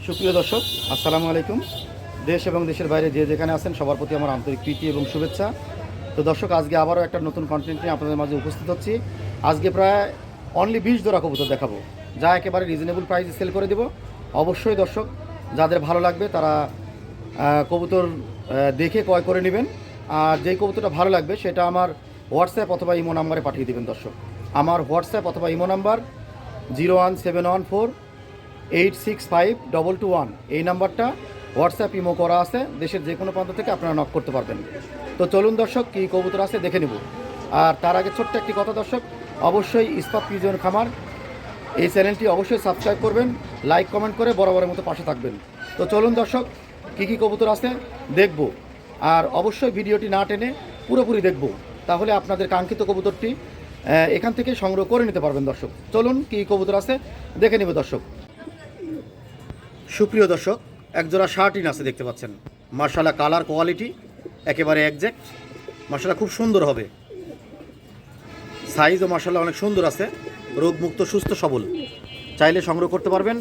সুপ্রিয় দর্শক, আসসালামু আলাইকুম। দেশ এবং দেশের বাইরে যে যেখানে আছেন সবার প্রতি আমার আন্তরিক প্রীতি এবং শুভেচ্ছা। তো দর্শক, আজকে আবারও একটা নতুন কন্টেন্ট নিয়ে আপনাদের মাঝে উপস্থিত হচ্ছি। আজকে প্রায় অনলি 20 জোড়া কবুতর দেখাবো, যা একেবারে রিজনেবল প্রাইসে সেল করে দেব। অবশ্যই দর্শক, যাদের ভালো লাগবে তারা কবুতর দেখে ক্রয় করে নেবেন। আর যেই কবুতরটা ভালো লাগবে সেটা আমার হোয়াটসঅ্যাপ অথবা ইমো নাম্বারে পাঠিয়ে দেবেন। দর্শক, আমার হোয়াটসঅ্যাপ অথবা ইমো নাম্বার 01714865221, এই নাম্বারটা হোয়াটসঅ্যাপ ইমো করা আছে। দেশের যে কোনো প্রান্ত থেকে আপনারা নক করতে পারবেন। তো চলুন দর্শক, কী কবুতর আছে দেখে নেব। আর তার আগে ছোট্ট একটি কথা দর্শক, অবশ্যই ইস্পাত পিজন খামার এই চ্যানেলটি অবশ্যই সাবস্ক্রাইব করবেন, লাইক কমেন্ট করে বরাবরের মতো পাশে থাকবেন। তো চলুন দর্শক, কী কবুতর আছে দেখব। আর অবশ্যই ভিডিওটি না টেনে পুরোপুরি দেখব, তাহলে আপনাদের কাঙ্ক্ষিত কবুতরটি এখান থেকে সংগ্রহ করে নিতে পারবেন। দর্শক চলুন, কী কবুতর আছে দেখে নেব। দর্শক, সুপ্রিয় দর্শক, একজোড়া শার্টিন আছে দেখতে পাচ্ছেন। মার্শাল্লাহ, কালার কোয়ালিটি একেবারে একজ্যাক্ট। মার্শাল্লাহ খুব সুন্দর হবে, সাইজও মার্শাল্লাহ অনেক সুন্দর আছে। রোগমুক্ত, সুস্থ সবল, চাইলে সংগ্রহ করতে পারবেন।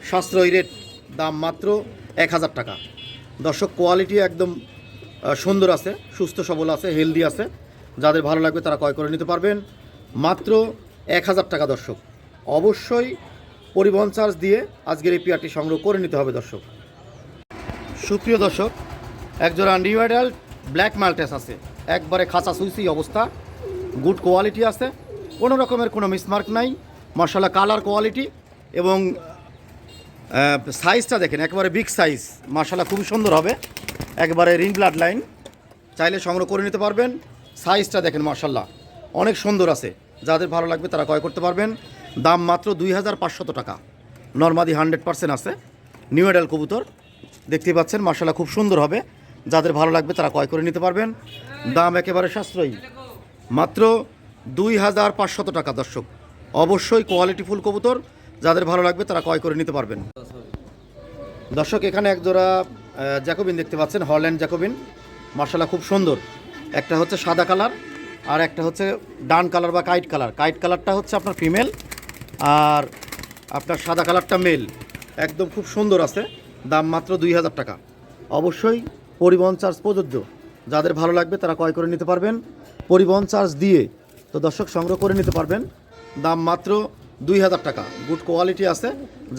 সাশ্রয়ী রেট, দাম মাত্র 1000 টাকা। দর্শক, কোয়ালিটি একদম সুন্দর আছে, সুস্থ সবল আছে, হেলদি আছে। যাদের ভালো লাগবে তারা ক্রয় করে নিতে পারবেন মাত্র 1000 টাকা। দর্শক, অবশ্যই পরিবহন চার্জ দিয়ে আজকের এই পেয়ারটি সংগ্রহ করে নিতে হবে। দর্শক, সুপ্রিয় দর্শক, একজোড়া নিউ অ্যাডাল্ট ব্ল্যাক মাল্টেস আছে, একবারে খাঁচা সুইসি অবস্থা, গুড কোয়ালিটি আছে, কোনো রকমের কোনো মিসমার্ক নাই। মার্শাল্লাহ কালার কোয়ালিটি এবং সাইজটা দেখেন, একেবারে বিগ সাইজ। মার্শাল্লাহ খুবই সুন্দর হবে, একবারে রিং ব্লাড লাইন, চাইলে সংগ্রহ করে নিতে পারবেন। সাইজটা দেখেন, মার্শাল্লাহ অনেক সুন্দর আছে। যাদের ভালো লাগবে তারা ক্রয় করতে পারবেন। দাম মাত্র 2500 টাকা। নর্মাদি 100% আছে, নিউ অ্যাডাল্ট কবুতর দেখতেই পাচ্ছেন। মার্শাল্লাহ খুব সুন্দর হবে, যাদের ভালো লাগবে তারা ক্রয় করে নিতে পারবেন। দাম একেবারে সাশ্রয়ী, মাত্র 2500 টাকা। দর্শক, অবশ্যই কোয়ালিটিফুল কবুতর, যাদের ভালো লাগবে তারা ক্রয় করে নিতে পারবেন। দর্শক, এখানে একজোড়া জ্যাকোবিন দেখতে পাচ্ছেন, হল্যান্ড জ্যাকোবিন। মার্শাল্লাহ খুব সুন্দর, একটা হচ্ছে সাদা কালার আর একটা হচ্ছে ডান কালার বা কাইট কালার। কাইট কালারটা হচ্ছে আপনার ফিমেল আর আপনার সাদা কালারটা মেল। একদম খুব সুন্দর আছে, দাম মাত্র 2000 টাকা। অবশ্যই পরিবহন চার্জ প্রযোজ্য, যাদের ভালো লাগবে তারা ক্রয় করে নিতে পারবেন পরিবহন চার্জ দিয়ে। তো দর্শক, সংগ্রহ করে নিতে পারবেন, দাম মাত্র 2000 টাকা। গুড কোয়ালিটি আছে,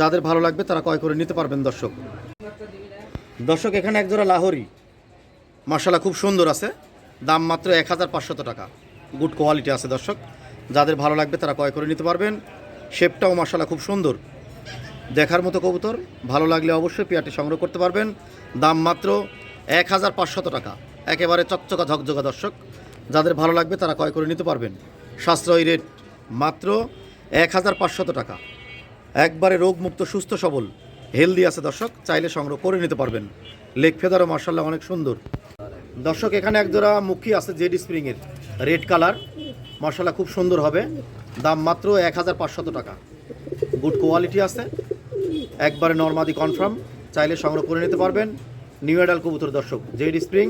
যাদের ভালো লাগবে তারা ক্রয় করে নিতে পারবেন। দর্শক, এখানে একজোড়া লাহোরি, মার্শাল্লাহ খুব সুন্দর আছে, দাম মাত্র 1500 টাকা। গুড কোয়ালিটি আছে। দর্শক, যাদের ভালো লাগবে তারা ক্রয় করে নিতে পারবেন। শেপটাও মার্শাল্লাহ খুব সুন্দর, দেখার মতো কবুতর। ভালো লাগলে অবশ্যই পেয়ারটি সংগ্রহ করতে পারবেন। দাম মাত্র 1500 টাকা, একেবারে চকচকা ঝকঝকা। দর্শক, যাদের ভালো লাগবে তারা ক্রয় করে নিতে পারবেন। সাশ্রয়ী রেট, মাত্র 1500 টাকা। একবারে রোগমুক্ত, সুস্থ সবল, হেলদি আছে। দর্শক, চাইলে সংগ্রহ করে নিতে পারবেন। লেগ ফেদারও মার্শাল্লাহ অনেক সুন্দর। দর্শক, এখানে একজোড়া মুখী আছে জেডি স্প্রিংয়ের, রেড কালার। মার্শাল্লাহ খুব সুন্দর হবে, দাম মাত্র 1500 টাকা। গুড কোয়ালিটি আছে, একবারে নর্মাদি কনফার্ম, চাইলে সংগ্রহ করে নিতে পারবেন। নিউ অ্যাডাল্ট কবুতর। দর্শক, জেডি স্প্রিং,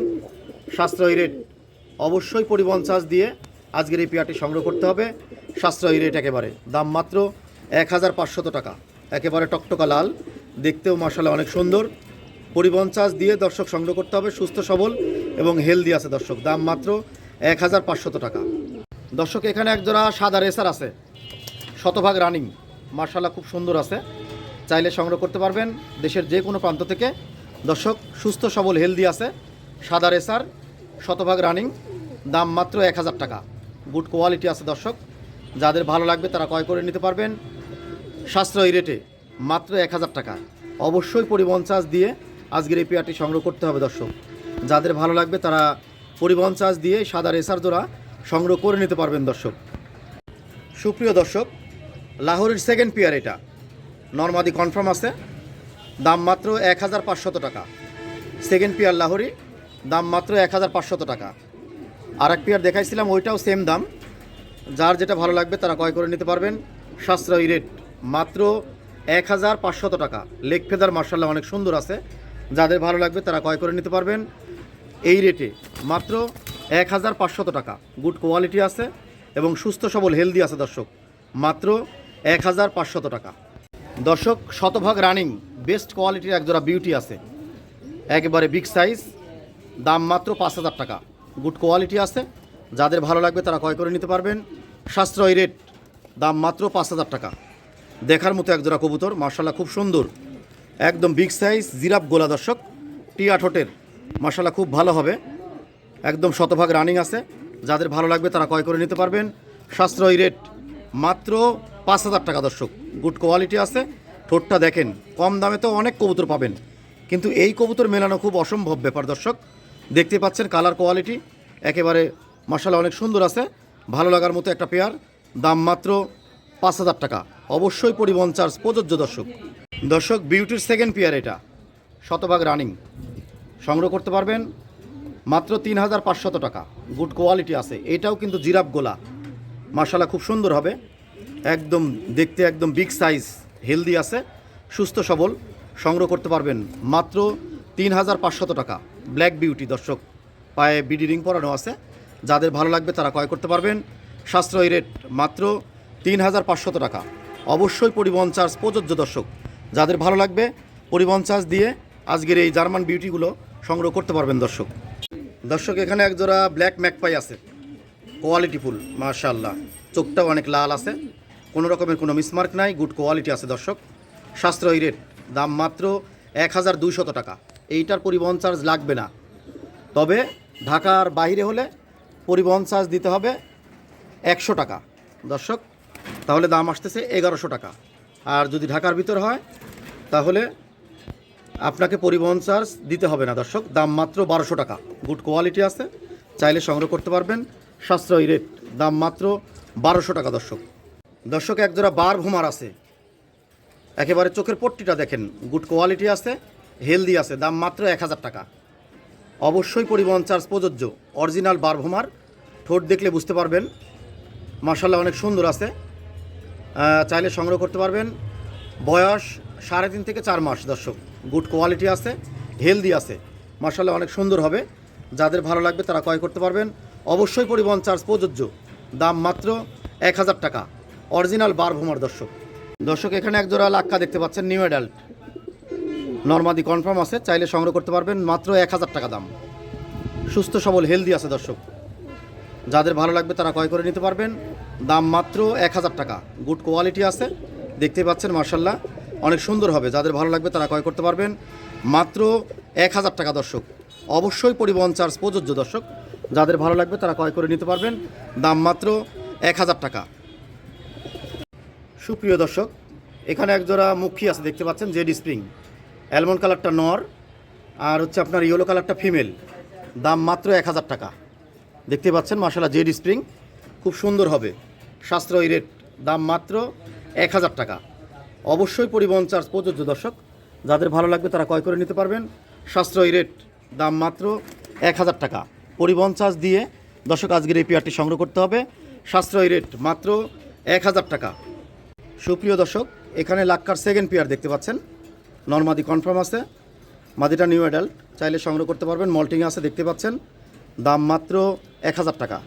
সাশ্রয়ী রেট। অবশ্যই পরিবহন চার্জ দিয়ে আজকের এই পেয়ারটি সংগ্রহ করতে হবে। সাশ্রয়ী রেট একেবারে, দাম মাত্র 1500 টাকা। একেবারে টকটকা লাল, দেখতেও মার্শাল্লাহ অনেক সুন্দর। পরিবহন চার্জ দিয়ে দর্শক সংগ্রহ করতে হবে। সুস্থ সবল এবং হেলদি আছে। দর্শক, দাম মাত্র 1500 টাকা। দর্শক, এখানে একজোড়া সাদা রেসার আছে, শতভাগ রানিং। মার্শাল্লাহ খুব সুন্দর আছে, চাইলে সংগ্রহ করতে পারবেন দেশের যে কোনো প্রান্ত থেকে। দর্শক, সুস্থ সবল হেলদি আছে, সাদা রেসার, শতভাগ রানিং। দাম মাত্র 1000 টাকা। গুড কোয়ালিটি আছে। দর্শক, যাদের ভালো লাগবে তারা ক্রয় করে নিতে পারবেন সাশ্রয়ী রেটে, মাত্র 1000 টাকা। অবশ্যই পরিবহন চার্জ দিয়ে আজকের এই পেয়ারটি সংগ্রহ করতে হবে। দর্শক, যাদের ভালো লাগবে তারা পরিবহন চার্জ দিয়ে সাদা রেসার জোড়া সংগ্রহ করে নিতে পারবেন। দর্শক, সুপ্রিয় দর্শক, লাহোরের সেকেন্ড পেয়ার, এটা নর্মাদি কনফার্ম আছে, দাম মাত্র 1500 টাকা। সেকেন্ড পেয়ার লাহোরি, দাম মাত্র 1500 টাকা। আর এক পেয়ার দেখাইছিলাম, ওইটাও সেম দাম। যার যেটা ভালো লাগবে তারা ক্রয় করে নিতে পারবেন। সাশ্রয়ী রেট, মাত্র 1500 টাকা। লেগ ফেদার মার্শাল্লাহ অনেক সুন্দর আছে, যাদের ভালো লাগবে তারা ক্রয় করে নিতে পারবেন এই রেটে, মাত্র 1500 টাকা। গুড কোয়ালিটি আছে এবং সুস্থ সবল হেলদি আছে। দর্শক, মাত্র 1500 টাকা। দর্শক, শতভাগ রানিং বেস্ট কোয়ালিটির একজোড়া বিউটি আছে, একেবারে বিগ সাইজ, দাম মাত্র 5,000 টাকা। গুড কোয়ালিটি আছে, যাদের ভালো লাগবে তারা ক্রয় করে নিতে পারবেন। সাশ্রয়ী রেট, দাম মাত্র 5,000 টাকা। দেখার মতো একজোড়া কবুতর, মাশাআল্লাহ খুব সুন্দর, একদম বিগ সাইজ জিরাফ গোলা দর্শক, টিয়া ঠোঁটের, মাশাআল্লাহ খুব ভালো হবে, একদম শতভাগ রানিং আছে। যাদের ভালো লাগবে তারা ক্রয় করে নিতে পারবেন। সাশ্রয়ী রেট, মাত্র 5,000 টাকা দর্শক। গুড কোয়ালিটি আছে, ঠোঁটটা দেখেন, কম দামে তো অনেক কবুতর পাবেন, কিন্তু এই কবুতর মেলানো খুব অসম্ভব ব্যাপার দর্শক। দেখতে পাচ্ছেন কালার কোয়ালিটি একেবারে মাশাআল্লাহ অনেক সুন্দর আছে, ভালো লাগার মতো একটা পেয়ার, দাম মাত্র 5,000 টাকা। অবশ্যই পরিবহন চার্জ প্রযোজ্য দর্শক। দর্শক বিউটির সেকেন্ড পেয়ার, এটা শতভাগ রানিং, সংগ্রহ করতে পারবেন মাত্র 3,500 টাকা। গুড কোয়ালিটি আছে, এটাও কিন্তু জিরাফ গোলা, মাশাআল্লাহ খুব সুন্দর হবে, একদম দেখতে একদম বিগ সাইজ, হেলদি আছে, সুস্থ সবল, সংগ্রহ করতে পারবেন মাত্র 3,500 টাকা। ব্ল্যাক বিউটি দর্শক, পায়ে বিডি রিং পরানো আছে, যাদের ভালো লাগবে তারা ক্রয় করতে পারবেন। সাশ্রয়ী রেট, মাত্র 3,500 টাকা। অবশ্যই পরিবহন চার্জ প্রযোজ্য দর্শক। যাদের ভালো লাগবে পরিবহন চার্জ দিয়ে আজকের এই জার্মান বিউটিগুলো সংগ্রহ করতে পারবেন দর্শক। দর্শক এখানে একজোড়া ব্ল্যাক ম্যাকপাই আছে, কোয়ালিটিফুল, মাশাআল্লাহ, চোখটাও অনেক লাল আছে, কোনো রকমের কোনো মিসমার্ক নাই, গুড কোয়ালিটি আছে দর্শক। সাশ্রয়ী রেট, দাম মাত্র 1,200 টাকা। এইটার পরিবহন চার্জ লাগবে না, তবে ঢাকার বাইরে হলে পরিবহন চার্জ দিতে হবে 100 টাকা দর্শক, তাহলে দাম আসতেছে 1,100 টাকা। আর যদি ঢাকার ভিতর হয় তাহলে আপনাকে পরিবহন চার্জ দিতে হবে না দর্শক, দাম মাত্র 1,200 টাকা। গুড কোয়ালিটি আছে, চাইলে সংগ্রহ করতে পারবেন। সাশ্রয়ী রেট, দাম মাত্র 1,200 টাকা দর্শক। দর্শক একজোড়া বার ভুমার আছে, একেবারে চোখের পট্টিটা দেখেন, গুড কোয়ালিটি আছে, হেলদি আছে, দাম মাত্র 1,000 টাকা। অবশ্যই পরিবহন চার্জ প্রযোজ্য। অরিজিনাল বার ভুমার, ঠোঁট দেখলে বুঝতে পারবেন, মাশাআল্লাহ অনেক সুন্দর আছে, চাইলে সংগ্রহ করতে পারবেন। বয়স 3.5 থেকে 4 মাস দর্শক। গুড কোয়ালিটি আছে, হেলদি আছে, মাশাআল্লাহ অনেক সুন্দর হবে। যাদের ভালো লাগবে তারা ক্রয় করতে পারবেন। অবশ্যই পরিবহন চার্জ প্রযোজ্য, দাম মাত্র 1,000 টাকা। অরিজিনাল বার ভুমার দর্শক। দর্শক এখানে একজোড়া লাক্কা দেখতে পাচ্ছেন, নিউ অ্যাডাল্ট, নরমাদি কনফার্ম আছে, চাইলে সংগ্রহ করতে পারবেন, মাত্র 1,000 টাকা দাম। সুস্থ সবল হেলদি আছে দর্শক। যাদের ভালো লাগবে তারা ক্রয় করে নিতে পারবেন, দাম মাত্র 1,000 টাকা। গুড কোয়ালিটি আছে, দেখতে পাচ্ছেন মাশাআল্লাহ অনেক সুন্দর হবে। যাদের ভালো লাগবে তারা ক্রয় করতে পারবেন, মাত্র 1,000 টাকা দর্শক। অবশ্যই পরিবহন চার্জ প্রযোজ্য দর্শক। যাদের ভালো লাগবে তারা ক্রয় করে নিতে পারবেন, দাম মাত্র 1,000 টাকা। সুপ্রিয় দর্শক এখানে একজোড়া মুখী আছে দেখতে পাচ্ছেন, জেড স্প্রিং, অ্যালমন্ড কালারটা নর, আর হচ্ছে আপনার ইয়েলো কালারটা ফিমেল, দাম মাত্র 1,000 টাকা। দেখতে পাচ্ছেন মাশাআল্লাহ জেড স্প্রিং, খুব সুন্দর হবে। সাশ্রয়ী রেট, দাম মাত্র 1,000 টাকা। অবশ্যই পরিবহন চার্জ প্রযোজ্য দর্শক। যাদের ভালো লাগবে তারা ক্রয় করে নিতে পারবেন। সাশ্রয়ী রেট, দাম মাত্র 1,000 টাকা। পরিবহন চার্জ দিয়ে দর্শক আজকের এই পেয়ারটি সংগ্রহ করতে হবে। সাশ্রয়ী রেট, মাত্র 1,000 টাকা। সুপ্রিয় দর্শক এখানে লাক্কার সেকেন্ড পেয়ার দেখতে পাচ্ছেন, নরমাদি কনফার্ম আছে, মাদিটা নিউ অ্যাডাল্ট, চাইলে সংগ্রহ করতে পারবেন। মল্টিং আছে দেখতে পাচ্ছেন, দাম মাত্র 1,000 টাকা।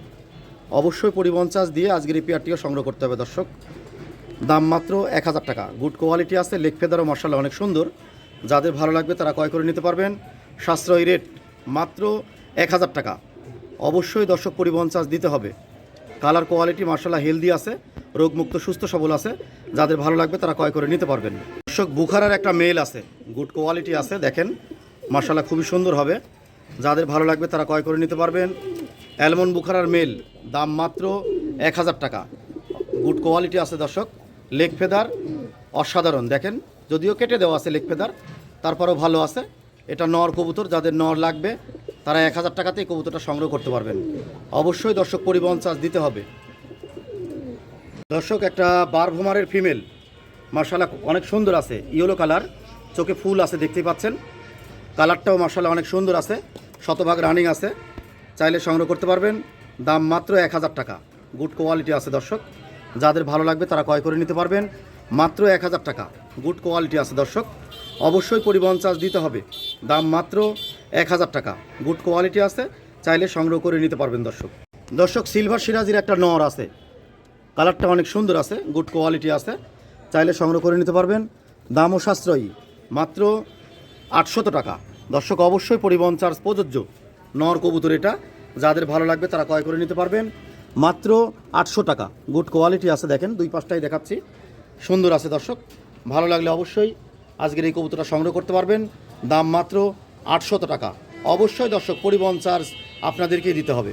অবশ্যই পরিবহন চার্জ দিয়ে আজকের এই পেয়ারটিও সংগ্রহ করতে হবে দর্শক, দাম মাত্র 1,000 টাকা। গুড কোয়ালিটি আছে, লেগ ফেদারও মাশাআল্লাহ অনেক সুন্দর। যাদের ভালো লাগবে তারা ক্রয় করে নিতে পারবেন। সাশ্রয়ী রেট, মাত্র 1,000 টাকা। অবশ্যই দর্শক পরিবহন চার্জ দিতে হবে। কালার কোয়ালিটি মাশাআল্লাহ হেলদি আছে, রোগমুক্ত সুস্থ সবল আছে। যাদের ভালো লাগবে তারা ক্রয় করে নিতে পারবেন। দর্শক বুখারার একটা মেল আছে, গুড কোয়ালিটি আছে, দেখেন মাশাআল্লাহ খুবই সুন্দর হবে। যাদের ভালো লাগবে তারা ক্রয় করে নিতে পারবেন। অ্যালমন্ড বুখারার মেল, দাম মাত্র 1,000 টাকা। গুড কোয়ালিটি আছে দর্শক, লেগ ফেদার অসাধারণ, দেখেন যদিও কেটে দেওয়া আছে লেগ ফেদার, তারপরেও ভালো আছে। এটা নর কবুতর, যাদের নর লাগবে তারা 1,000 টাকাতেই কবুতরটা সংগ্রহ করতে পারবেন। অবশ্যই দর্শক পরিবহন চার্জ দিতে হবে। দর্শক একটা বার ভুমারের ফিমেল, মাশাআল্লাহ অনেক সুন্দর আছে, ইয়েলো কালার, চোখে ফুল আছে দেখতেই পাচ্ছেন, কালারটাও মাশাআল্লাহ অনেক সুন্দর আছে, শতভাগ রানিং আছে, চাইলে সংগ্রহ করতে পারবেন। দাম মাত্র 1,000 টাকা। গুড কোয়ালিটি আছে দর্শক। যাদের ভালো লাগবে তারা ক্রয় করে নিতে পারবেন, মাত্র 1,000 টাকা। গুড কোয়ালিটি আছে দর্শক। অবশ্যই পরিবহন চার্জ দিতে হবে, দাম মাত্র 1,000 টাকা। গুড কোয়ালিটি আছে, চাইলে সংগ্রহ করে নিতে পারবেন দর্শক। দর্শক সিলভার সিরাজির একটা নর আছে, কালারটা অনেক সুন্দর আছে, গুড কোয়ালিটি আছে, চাইলে সংগ্রহ করে নিতে পারবেন। দামও সাশ্রয়ী, মাত্র 800 টাকা। দর্শক অবশ্যই পরিবহন চার্জ প্রযোজ্য। নর কবুতর এটা, যাদের ভালো লাগবে তারা ক্রয় করে নিতে পারবেন মাত্র 800 টাকা। গুড কোয়ালিটি আছে, দেখেন দুই পাশটাই দেখাচ্ছি, সুন্দর আছে দর্শক। ভালো লাগলে অবশ্যই আজকের এই কবুতরটা সংগ্রহ করতে পারবেন। দাম মাত্র 800 টাকা। অবশ্যই দর্শক পরিবহন চার্জ আপনাদেরকেই দিতে হবে।